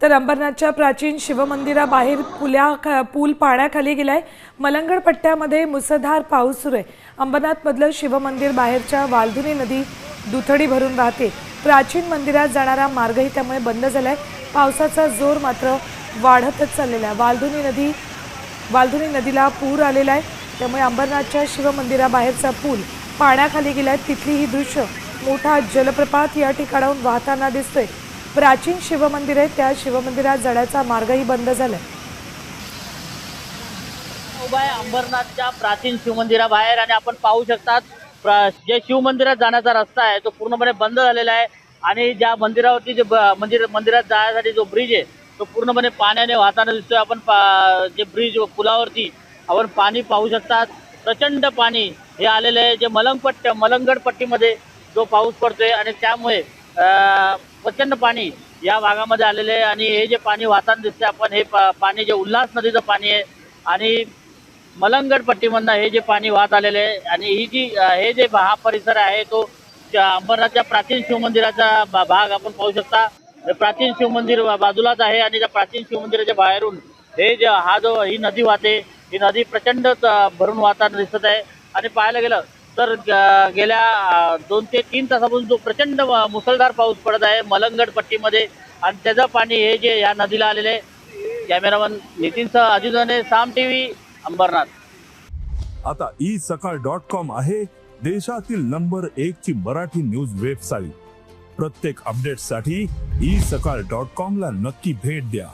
तर अंबरनाथच्या प्राचीन शिवमंदिराबाहेर पूल पाण्याखाली गेलाय। मलंगड पट्ट्यामध्ये मुसळधार पाऊस सुरू आहे। अंबरनाथमधलं शिवमंदिर बाहेरच्या वालधुनी नदी दुथडी भरून वाहते। प्राचीन मंदिरात जाणारा मार्गही त्यामुळे बंद झालाय। पावसाचा जोर मात्र वाढतच चाललेला आहे। वालधुनी नदीला पूर आलेला आहे, त्यामुळे अंबरनाथच्या शिवमंदिराबाहेरचा पूल पाण्याखाली गेलाय। तिथली ही दृश्य मोठा जलप्रपात या ठिकाणाहून वाहताना दिसतोय। प्राचीन शिवमंदिर आहे, त्या शिवमंदिरात जाण्याचा मार्गही बंद झालाय। अंबरनाथच्या प्राचीन शिवमंदिराबाहेर आणि आपण पाहू शकतात जे शिवमंदिरात जाण्याचा रस्ता आहे तो पूर्णपणे बंद झालेला आहे आणि ज्या मंदिरावरती जे मंदिरात जाण्यासाठी जो ब्रिज आहे तो पूर्णपणे पाण्याने वाहताना दिसतोय। आपण जे ब्रिज पुलावरती आपण पाणी पाहू शकतात। प्रचंड पाणी हे आलेले आहे। जे मलंगड पट्टीमध्ये जो पाऊस पडतोय आणि त्यामुळे प्रचंड पाणी या भागामध्ये आलेले आहे आणि हे जे पाणी वाहताना दिसते आपण हे पाणी जे उल्हास नदीचं पाणी आहे आणि मलंगड पट्टीमधनं हे जे पाणी वाहत आलेले आहे आणि हे जे हा परिसर आहे तो अंबरनाथच्या प्राचीन शिवमंदिराचा भाग आपण पाहू शकता। प्राचीन शिवमंदिर बाजूलाच आहे आणि त्या प्राचीन शिवमंदिराच्या बाहेरून ही नदी वाहते। ही नदी प्रचंड भरून वाहताना दिसत आहे आणि पाहायला गेलं तर गेल्या 2 ते 3 तासापासून जो प्रचंड मुसळधार पाऊस पडत आहे मलंगड पट्टीमध्ये आणि त्याचं पाणी हे जे या नदीला आलेले आहे। कॅमेरामन नितीनसह अजित साम टीव्ही अंबरनाथ। आता isakal.com आहे देशातील नंबर 1 ची मराठी न्यूज वेबसाईट। प्रत्येक अपडेटसाठी isakal.com ला नक्की भेट द्या।